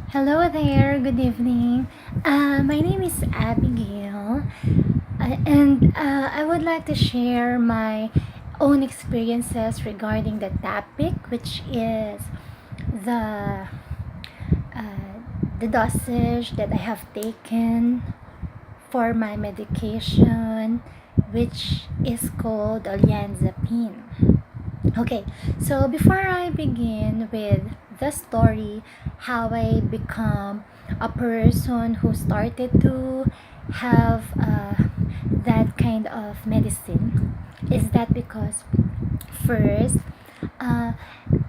Hello there, good evening. My name is Abigail, and I would like to share my own experiences regarding the topic, which is the uh, the dosage that I have taken for my medication, which is called olanzapine. Okay, so before I begin with the story, how I become a person who started to have that kind of medicine, is that because first, uh,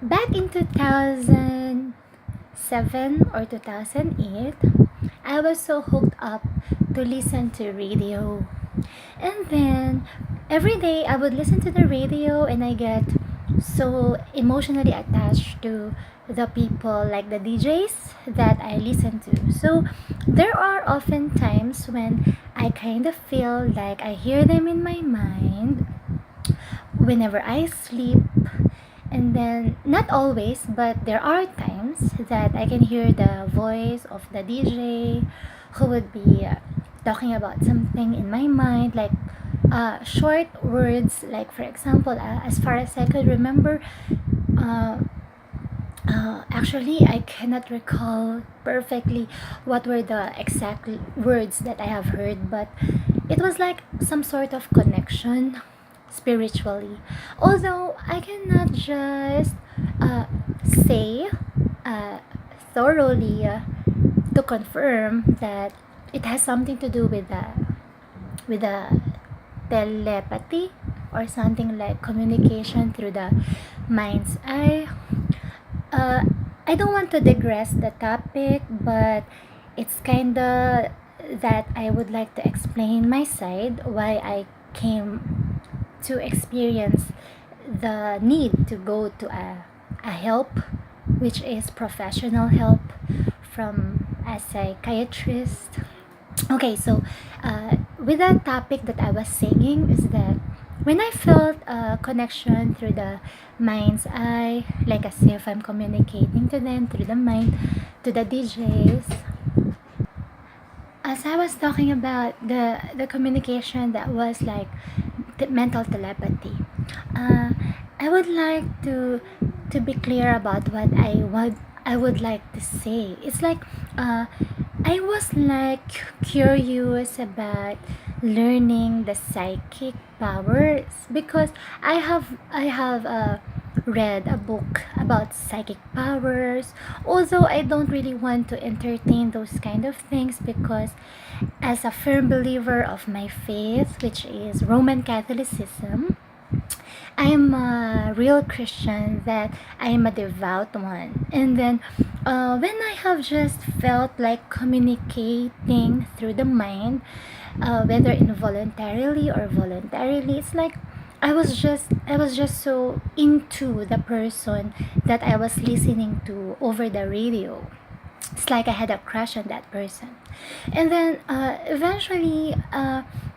back in 2007 or 2008, I was so hooked up to listen to radio. And then every day I would listen to the radio and I get so emotionally attached to the people like the DJs that I listen to. So there are often times when I kind of feel like I hear them in my mind whenever I sleep, and then not always, but there are times that I can hear the voice of the DJ who would be talking about something in my mind, like short words, like for example, as far as I could remember, uh, actually I cannot recall perfectly what were the exact words that I have heard, but it was like some sort of connection spiritually. Although I cannot just uh, say uh, thoroughly to confirm that it has something to do with the telepathy or something like communication through the mind's eye. uh, I don't want to digress the topic, but it's kinda that I would like to explain my side why I came to experience the need to go to a help, which is professional help from a psychiatrist. Okay, so with that topic that I was saying is that when I felt a connection through the mind's eye, like as if I'm communicating to them through the mind, to the DJs, as I was talking about the communication that was like the mental telepathy, uh, I would like to be clear about what I would like to say. It's like uh, I was like curious about learning the psychic powers because I have read a book about psychic powers. Although I don't really want to entertain those kind of things because as a firm believer of my faith, which is Roman Catholicism, I am a real Christian, that I am a devout one. And then when I have just felt like communicating through the mind, whether involuntarily or voluntarily, it's like I was just so into the person that I was listening to over the radio. It's like I had a crush on that person. And then eventually,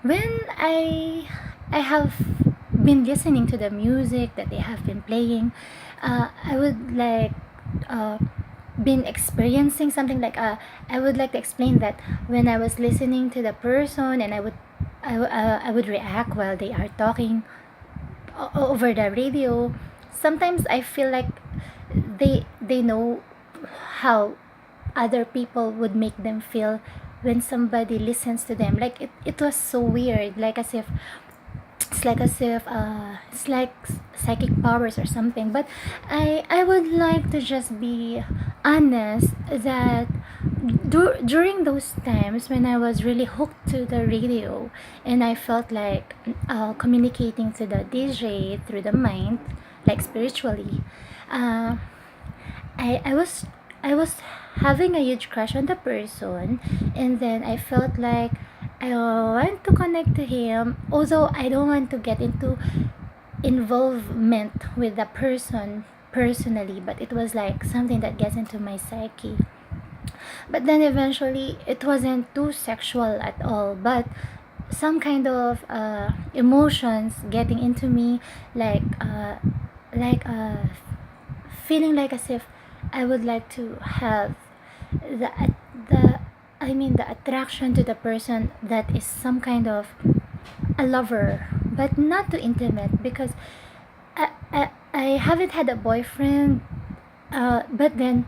when I have been listening to the music that they have been playing, I would like uh, been experiencing something like I would like to explain that when I was listening to the person and I would react while they are talking over the radio. Sometimes I feel like they know how other people would make them feel when somebody listens to them. Like it was so weird, like as if it's like psychic powers or something. But I would like to just be honest that during those times when I was really hooked to the radio and I felt like communicating to the DJ through the mind, like spiritually, uh, I was having a huge crush on the person, and then I felt like I want to connect to him, although I don't want to get into involvement with the person personally, but it was like something that gets into my psyche. But then eventually it wasn't too sexual at all, but some kind of emotions getting into me, like like feeling like as if I would like to have the the I mean the attraction to the person that is some kind of a lover, but not too intimate, because I haven't had a boyfriend, but then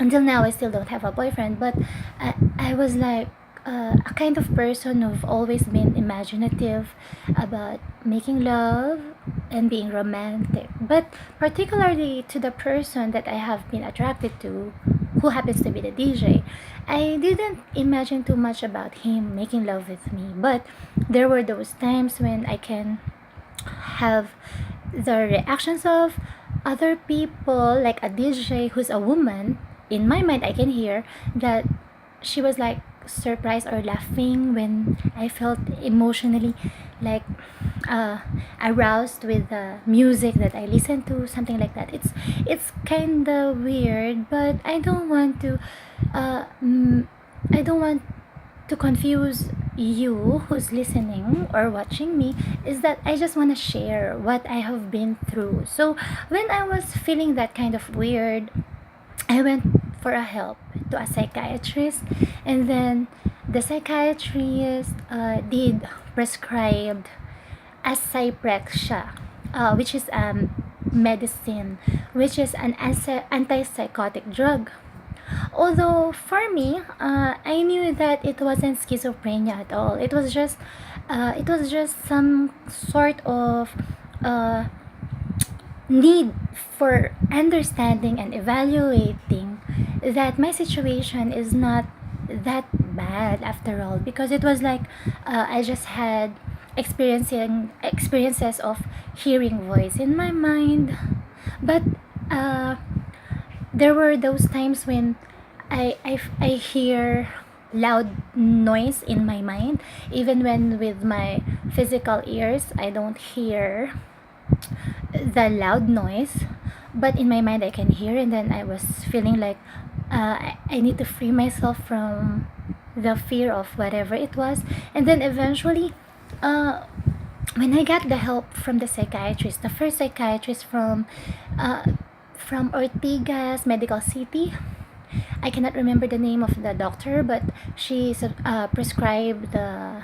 until now I still don't have a boyfriend, but I was like a kind of person who've always been imaginative about making love and being romantic, but particularly to the person that I have been attracted to, who happens to be the DJ. I didn't imagine too much about him making love with me, but there were those times when I can have the reactions of other people, like a DJ who's a woman. In my mind, I can hear that she was like surprised or laughing when I felt emotionally like uh, aroused with the music that I listen to, something like that. It's kind of weird, but uh, mm, I don't want to confuse you who's listening or watching me. Is that I just want to share what I have been through. So when I was feeling that kind of weird, I went for a help to a psychiatrist, and then the psychiatrist did prescribed a zyprexa, which is medicine, which is an antipsychotic drug. Although for me, I knew that it wasn't schizophrenia at all. It was just some sort of uh, need for understanding and evaluating that my situation is not that bad after all, because it was like I just had experiencing experiences of hearing voice in my mind, but uh, there were those times when I hear loud noise in my mind, even when with my physical ears I don't hear the loud noise, but in my mind I can hear. And then I was feeling like I need to free myself from the fear of whatever it was. And then eventually, uh, when I got the help from the psychiatrist, the first psychiatrist uh, from Ortigas Medical City, I cannot remember the name of the doctor, but she prescribed the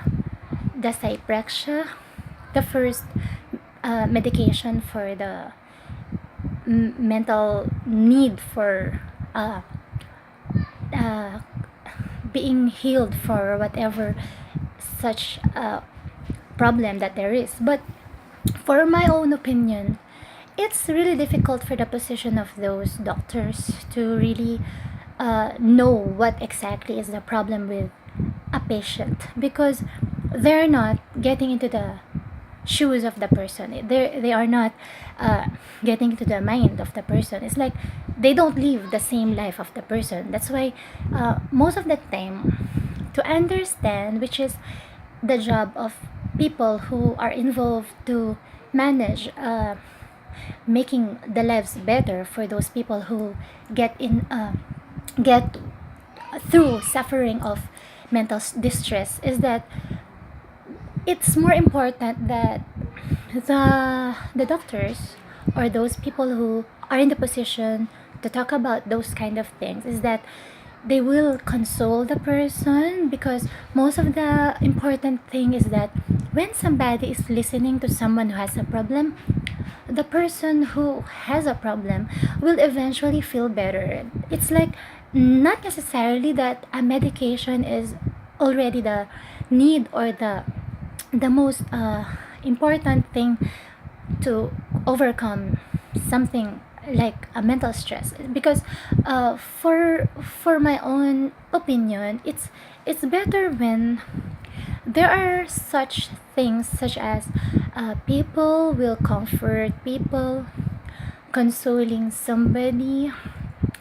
zyprexa, the first medication for the mental need for uh, being healed for whatever such problem that there is. But for my own opinion, it's really difficult for the position of those doctors to really know what exactly is the problem with a patient, because they're not getting into the shoes of the person. They are not getting to the mind of the person. It's like they don't live the same life of the person. That's why most of the time, to understand, which is the job of people who are involved to manage making the lives better for those people who get through suffering of distress, is that it's more important that the doctors or those people who are in the position to talk about those kind of things, is that they will console the person, because most of the important thing is that when somebody is listening to someone who has a problem, the person who has a problem will eventually feel better. It's like not necessarily that a medication is already the need or the most important thing to overcome something like a mental stress, because for my own opinion, it's better when there are such things, such as people will comfort people, consoling somebody,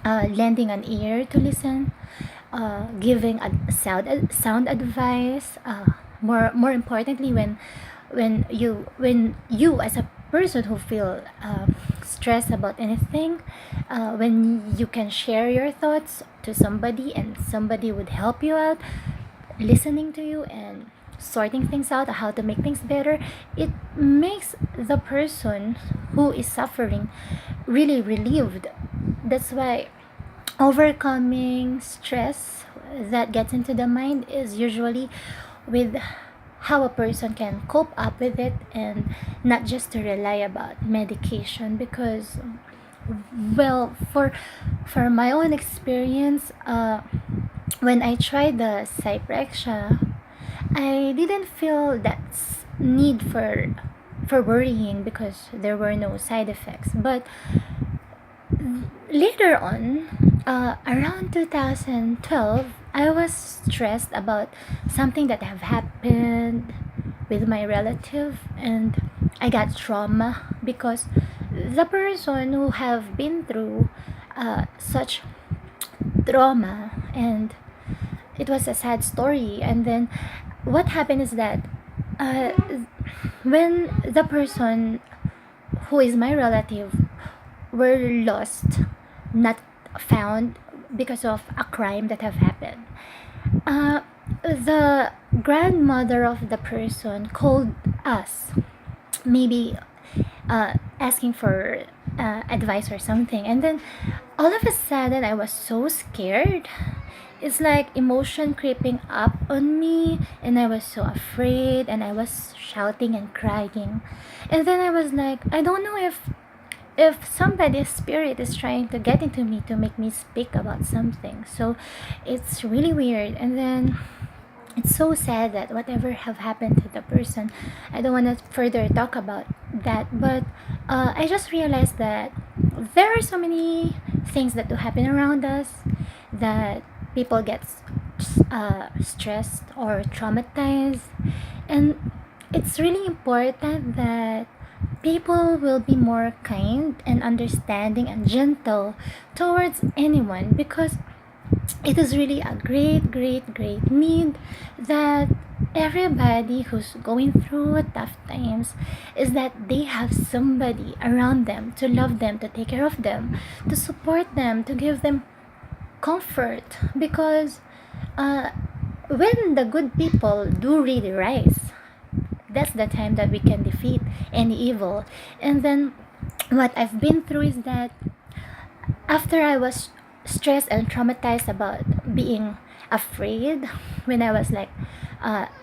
lending an ear to listen, giving a sound advice. More importantly, when you as a person who feel stressed about anything, when you can share your thoughts to somebody and somebody would help you out, listening to you and sorting things out, how to make things better, it makes the person who is suffering really relieved. That's why overcoming stress that gets into the mind is usually with how a person can cope up with it, and not just to rely about medication. Because, well, for my own experience, when I tried the zyprexa, I didn't feel that need for worrying because there were no side effects. But later on, around 2012, I was stressed about something that have happened with my relative, and I got trauma because the person who have been through such trauma, and it was a sad story. And then what happened is that uh, when the person who is my relative were lost, not found because of a crime that have happened, uh, the grandmother of the person called us, maybe asking for advice or something. And then all of a sudden I was so scared. It's like emotion creeping up on me, and I was so afraid, and I was shouting and crying. And then I was like, I don't know if somebody's spirit is trying to get into me to make me speak about something. So it's really weird. And then it's so sad that whatever have happened to the person, I don't want to further talk about that. But I just realized that there are so many things that do happen around us, that people get stressed or traumatized. And it's really important that people will be more kind and understanding and gentle towards anyone, because it is really a great need that everybody who's going through tough times is that they have somebody around them to love them, to take care of them, to support them, to give them comfort. Because uh, when the good people do really rise, that's the time that we can defeat any evil. And then what I've been through is that after I was stressed and traumatized about being afraid, when I was like,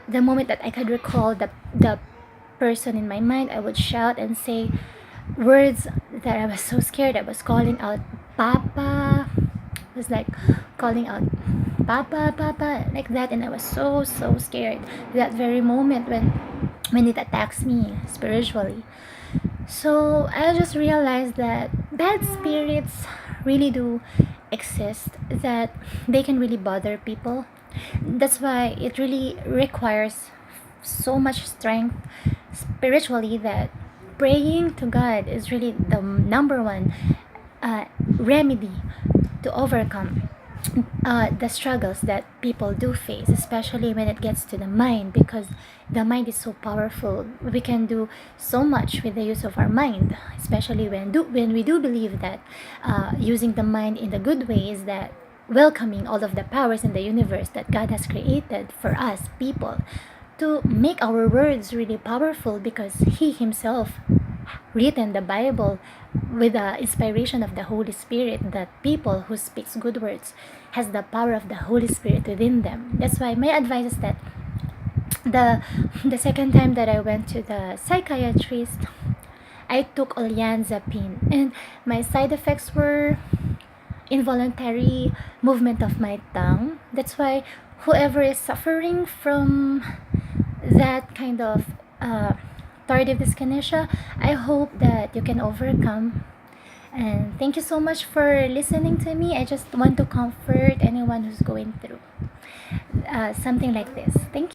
the moment that I could recall the person in my mind, I would shout and say words that I was so scared. I was calling out Papa. I was like calling out Papa, Papa, like that, and I was so scared that very moment when it attacks me spiritually. So I just realized that bad spirits really do exist, that they can really bother people. That's why it really requires so much strength spiritually, that praying to God is really the number one remedy to overcome the struggles that people do face, especially when it gets to the mind, because the mind is so powerful. We can do so much with the use of our mind, especially when we do believe that using the mind in the good way is that welcoming all of the powers in the universe that God has created for us people, to make our words really powerful, because He Himself written the Bible with the inspiration of the Holy Spirit, that people who speaks good words has the power of the Holy Spirit within them. That's why my advice is that the the second time that I went to the psychiatrist, I took olanzapine, and my side effects were involuntary movement of my tongue. That's why whoever is suffering from that kind of tardive dyskinesia, I hope that you can overcome. And thank you so much for listening to me. I just want to comfort anyone who's going through something like this. Thank you.